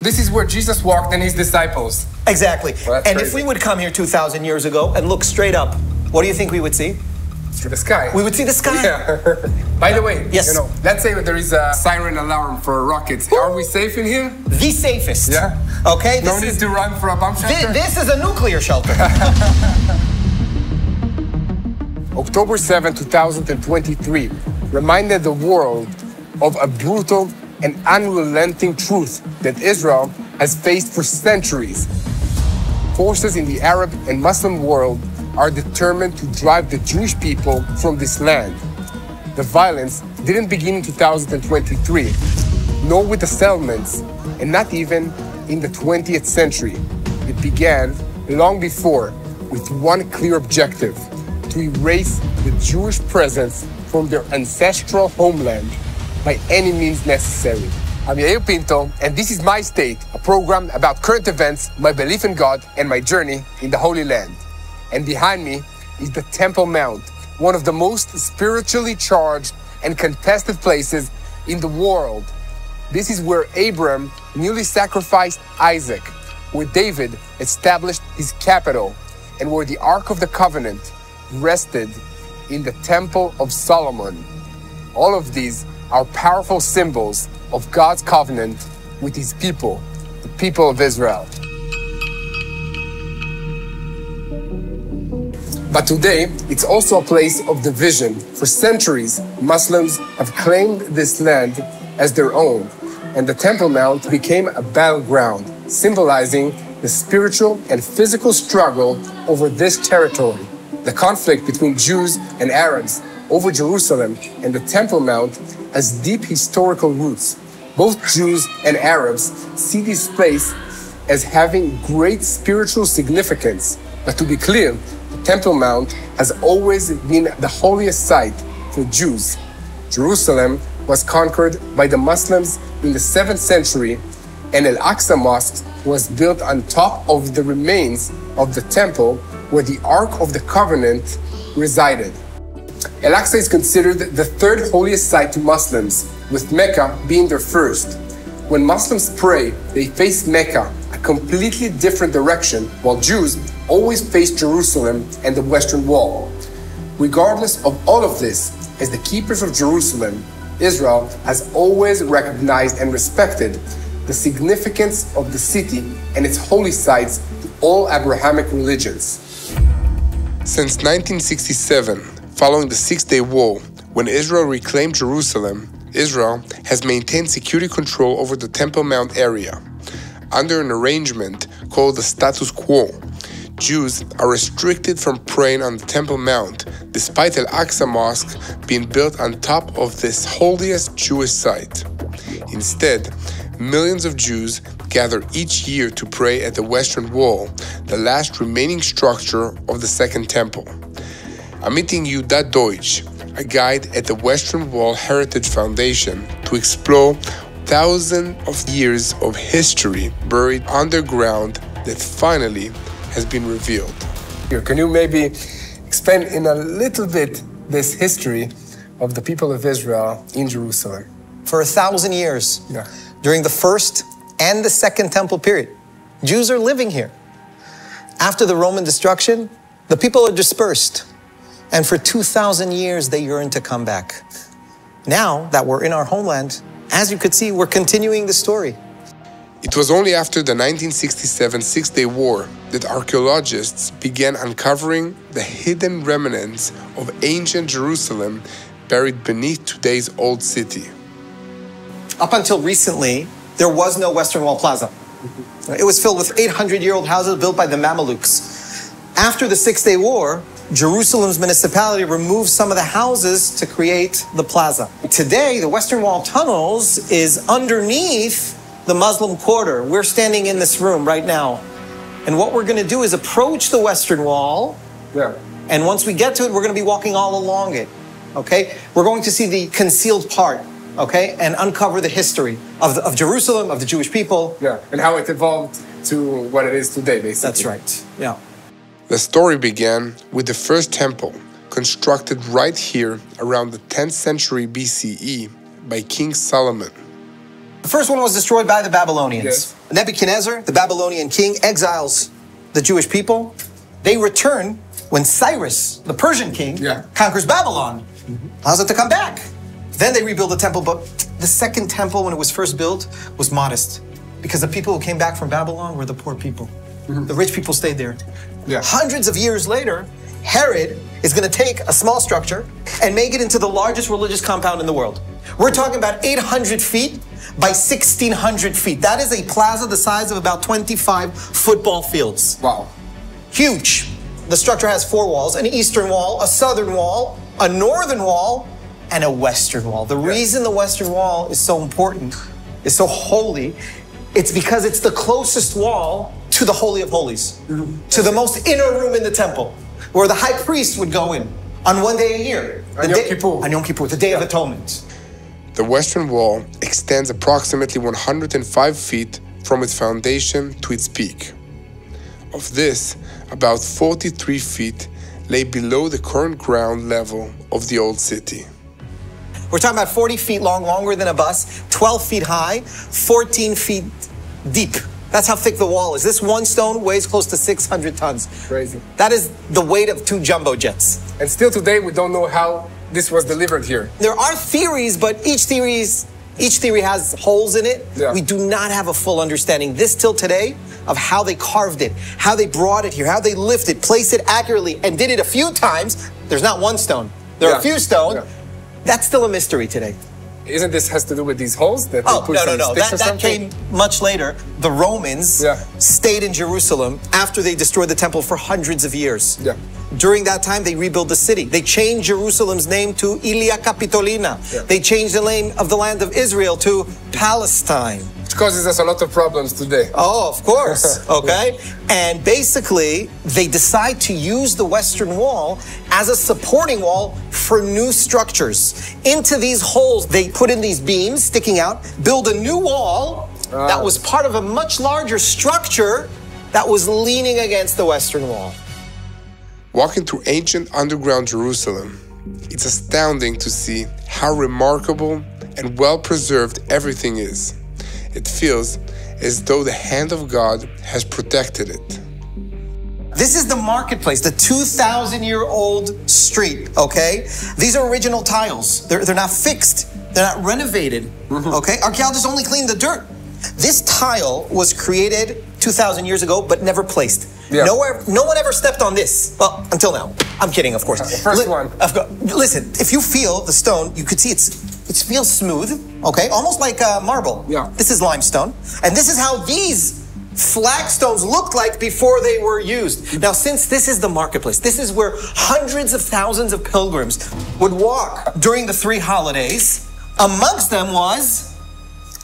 This is where Jesus walked and his disciples. Exactly. Well, and crazy. if we would come here 2,000 years ago and look straight up, what do you think we would see? Through the sky. We would see the sky. Yeah. By the way, Yes. let's say there is a siren alarm for rockets. Are we safe in here? The safest. Yeah. Okay. No need to run for a bomb shelter? This is a nuclear shelter. October 7, 2023 reminded the world of a brutal and unrelenting truth that Israel has faced for centuries. Forces in the Arab and Muslim world are determined to drive the Jewish people from this land. The violence didn't begin in 2023, nor with the settlements, and not even in the 20th century. It began long before with one clear objective: to erase the Jewish presence from their ancestral homeland by any means necessary. I'm Yair Pinto, and this is My State, a program about current events, my belief in God, and my journey in the Holy Land. And behind me is the Temple Mount, one of the most spiritually charged and contested places in the world. This is where Abraham newly sacrificed Isaac, where David established his capital, and where the Ark of the Covenant rested in the Temple of Solomon. All of these are powerful symbols of God's covenant with his people, the people of Israel. But today, it's also a place of division. For centuries, Muslims have claimed this land as their own, and the Temple Mount became a battleground, symbolizing the spiritual and physical struggle over this territory. The conflict between Jews and Arabs over Jerusalem and the Temple Mount has deep historical roots. Both Jews and Arabs see this place as having great spiritual significance. But to be clear, the Temple Mount has always been the holiest site for Jews. Jerusalem was conquered by the Muslims in the 7th century, and Al-Aqsa Mosque was built on top of the remains of the temple where the Ark of the Covenant resided. Al-Aqsa is considered the third holiest site to Muslims, with Mecca being their first. When Muslims pray, they face Mecca, a completely different direction, while Jews always face Jerusalem and the Western Wall. Regardless of all of this, as the keepers of Jerusalem, Israel has always recognized and respected the significance of the city and its holy sites to all Abrahamic religions. Since 1967, following the Six-Day War, when Israel reclaimed Jerusalem, Israel has maintained security control over the Temple Mount area. Under an arrangement called the status quo, Jews are restricted from praying on the Temple Mount, despite Al-Aqsa Mosque being built on top of this holiest Jewish site. Instead, millions of Jews gather each year to pray at the Western Wall, the last remaining structure of the Second Temple. I'm meeting Yehuda Deutsch, a guide at the Western Wall Heritage Foundation, to explore thousands of years of history buried underground that finally has been revealed. Can you maybe explain in a little bit this history of the people of Israel in Jerusalem? For 1,000 years, Yeah. during the first and the second temple period, Jews are living here. After the Roman destruction, the people are dispersed. And for 2,000 years, they yearn to come back. Now that we're in our homeland, as you could see, we're continuing the story. It was only after the 1967 Six-Day War that archaeologists began uncovering the hidden remnants of ancient Jerusalem buried beneath today's old city. Up until recently, there was no Western Wall Plaza. It was filled with 800-year-old houses built by the Mamelukes. After the Six-Day War, Jerusalem's municipality removed some of the houses to create the plaza. Today, the Western Wall tunnels is underneath the Muslim quarter. We're standing in this room right now. And what we're going to do is approach the Western Wall. Yeah. And once we get to it, we're going to be walking all along it. Okay? We're going to see the concealed part. Okay? And uncover the history of Jerusalem, of the Jewish people. Yeah, and how it evolved to what it is today, basically. That's right. Yeah. The story began with the first temple, constructed right here around the 10th century BCE by King Solomon. The first one was destroyed by the Babylonians. Yes. Nebuchadnezzar, the Babylonian king, exiles the Jewish people. They return when Cyrus, the Persian king, conquers Babylon. Allows it to come back. Then they rebuild the temple, but the second temple, when it was first built, was modest because the people who came back from Babylon were the poor people. The rich people stayed there. Hundreds of years later, Herod is going to take a small structure and make it into the largest religious compound in the world. We're talking about 800 feet by 1,600 feet. That is a plaza the size of about 25 football fields. Wow. Huge. The structure has 4 walls, an eastern wall, a southern wall, a northern wall, and a western wall. The reason the western wall is so important, is so holy, it's because it's the closest wall to the Holy of Holies, to the most inner room in the temple, where the high priest would go in on one day a year. On Yom Kippur, the Day of Atonement. The western wall extends approximately 105 feet from its foundation to its peak. Of this, about 43 feet lay below the current ground level of the old city. We're talking about 40 feet long, longer than a bus, 12 feet high, 14 feet deep. That's how thick the wall is. This one stone weighs close to 600 tons. Crazy. That is the weight of 2 jumbo jets. And still today, we don't know how this was delivered here. There are theories, but each theory has holes in it. We do not have a full understanding, this till today, of how they carved it, how they brought it here, how they lifted, placed it accurately, and did it a few times. There's not one stone. There are a few stones. That's still a mystery today. Isn't this has to do with these holes? That no. That came much later. The Romans stayed in Jerusalem after they destroyed the temple for hundreds of years. During that time, they rebuilt the city. They changed Jerusalem's name to Ilia Capitolina. They changed the name of the land of Israel to Palestine. Which causes us a lot of problems today. Oh, of course. Okay. And basically, they decide to use the Western Wall as a supporting wall for new structures. Into these holes, they put in these beams sticking out, build a new wall that was part of a much larger structure that was leaning against the Western Wall. Walking through ancient underground Jerusalem, it's astounding to see how remarkable and well-preserved everything is. It feels as though the hand of God has protected it. This is the marketplace, the 2,000-year-old street, okay? These are original tiles. They're not fixed. They're not renovated, okay? Archaeologists only clean the dirt. This tile was created 2,000 years ago, but never placed. No one ever stepped on this. Well, until now. I'm kidding, of course. The first one. Listen, if you feel the stone, you could see it feels smooth, okay? Almost like marble. This is limestone. And this is how these flagstones looked like before they were used. Now, since this is the marketplace, this is where hundreds of thousands of pilgrims would walk during the 3 holidays. Amongst them was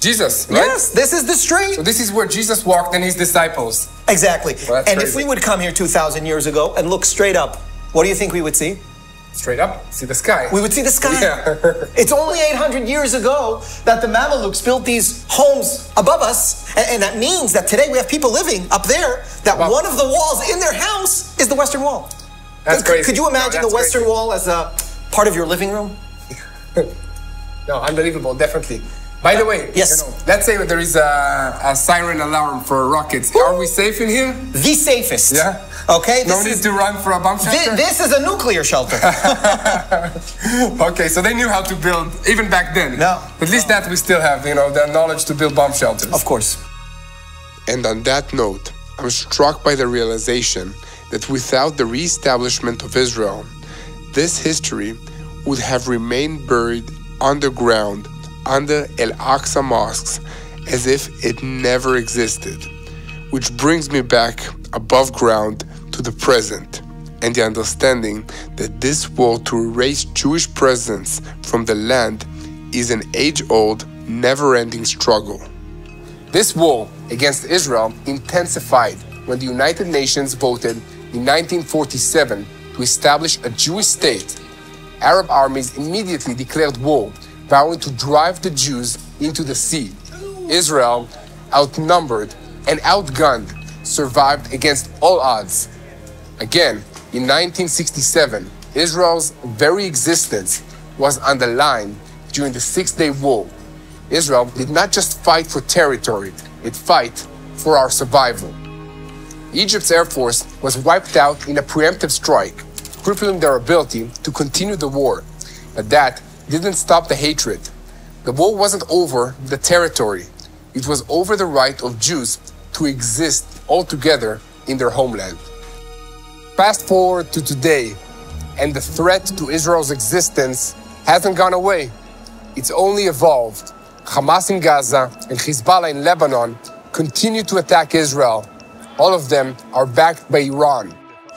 Jesus, right? Yes, this is the street. So this is where Jesus walked and his disciples. Exactly. Well, and if we would come here 2,000 years ago and look straight up, what do you think we would see? Straight up, see the sky. We would see the sky. It's only 800 years ago that the Mamelukes built these homes above us. And that means that today we have people living up there, that one of the walls in their house is the Western Wall. That's crazy. Could you imagine the Western Wall as a part of your living room? No, unbelievable, definitely. By the way, let's say there is a siren alarm for rockets. Are we safe in here? The safest. Yeah? Okay. No need to run for a bomb shelter? This is a nuclear shelter. Okay, so they knew how to build, even back then. No. At least that we still have, the knowledge to build bomb shelters. Of course. And on that note, I'm struck by the realization that without the re-establishment of Israel, this history would have remained buried underground under Al-Aqsa mosques as if it never existed, which brings me back above ground to the present and the understanding that this war to erase Jewish presence from the land is an age-old, never-ending struggle. This war against Israel intensified when the United Nations voted in 1947 to establish a Jewish state. Arab armies immediately declared war, vowing to drive the Jews into the sea. Israel, outnumbered and outgunned, survived against all odds. Again, in 1967, Israel's very existence was on the line during the Six-Day War. Israel did not just fight for territory, it fight for our survival. Egypt's air force was wiped out in a preemptive strike, crippling their ability to continue the war. But that didn't stop the hatred. The war wasn't over the territory. It was over the right of Jews to exist all together in their homeland. Fast forward to today, and the threat to Israel's existence hasn't gone away. It's only evolved. Hamas in Gaza and Hezbollah in Lebanon continue to attack Israel. All of them are backed by Iran.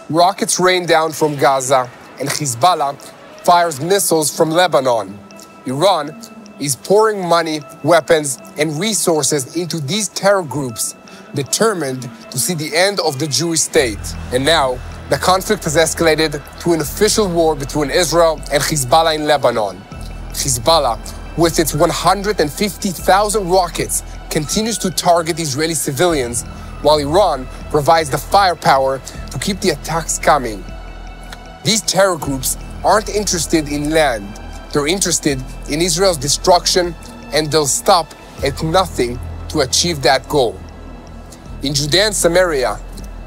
Rockets rain down from Gaza, and Hezbollah fires missiles from Lebanon. Iran is pouring money, weapons, and resources into these terror groups, determined to see the end of the Jewish state. And now, the conflict has escalated to an official war between Israel and Hezbollah in Lebanon. Hezbollah, with its 150,000 rockets, continues to target Israeli civilians, while Iran provides the firepower to keep the attacks coming. These terror groups aren't interested in land. They're interested in Israel's destruction, and they'll stop at nothing to achieve that goal. In Judea and Samaria,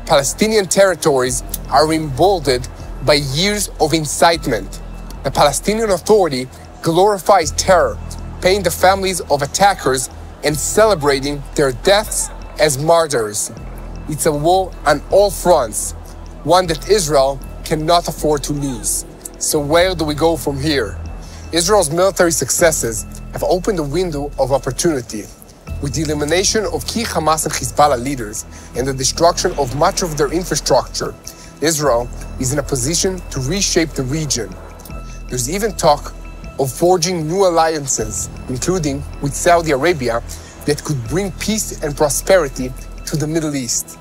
Palestinian territories are emboldened by years of incitement. The Palestinian Authority glorifies terror, paying the families of attackers and celebrating their deaths as martyrs. It's a war on all fronts, one that Israel cannot afford to lose. So where do we go from here? Israel's military successes have opened a window of opportunity. With the elimination of key Hamas and Hezbollah leaders and the destruction of much of their infrastructure, Israel is in a position to reshape the region. There's even talk of forging new alliances, including with Saudi Arabia, that could bring peace and prosperity to the Middle East.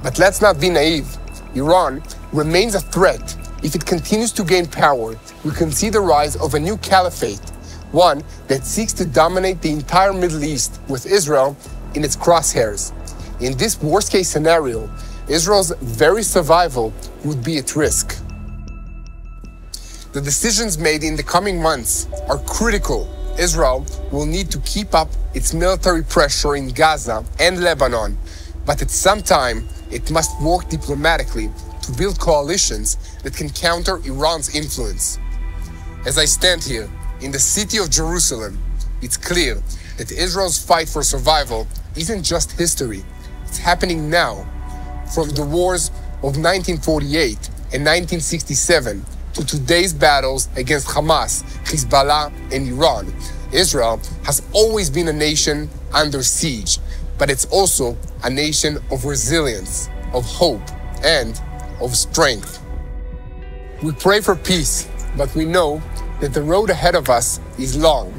But let's not be naive. Iran remains a threat. If it continues to gain power, we can see the rise of a new caliphate, one that seeks to dominate the entire Middle East with Israel in its crosshairs. In this worst-case scenario, Israel's very survival would be at risk. The decisions made in the coming months are critical. Israel will need to keep up its military pressure in Gaza and Lebanon, but at some time, it must work diplomatically to build coalitions that can counter Iran's influence. As I stand here in the city of Jerusalem, it's clear that Israel's fight for survival isn't just history. It's happening now. From the wars of 1948 and 1967 to today's battles against Hamas, Hezbollah, and Iran, Israel has always been a nation under siege, but it's also a nation of resilience, of hope, and of strength. We pray for peace, but we know that the road ahead of us is long.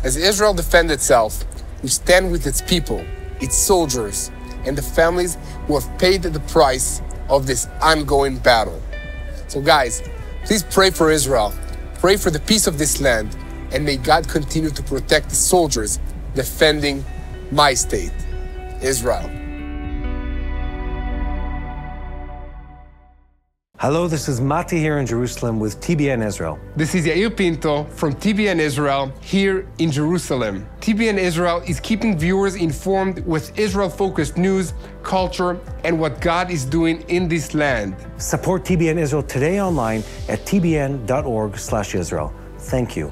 As Israel defends itself, we stand with its people, its soldiers, and the families who have paid the price of this ongoing battle. So guys, please pray for Israel, pray for the peace of this land, and may God continue to protect the soldiers defending my state, Israel. Hello, this is Mati here in Jerusalem with TBN Israel. This is Yair Pinto from TBN Israel here in Jerusalem. TBN Israel is keeping viewers informed with Israel-focused news, culture, and what God is doing in this land. Support TBN Israel today online at tbn.org/Israel. Thank you.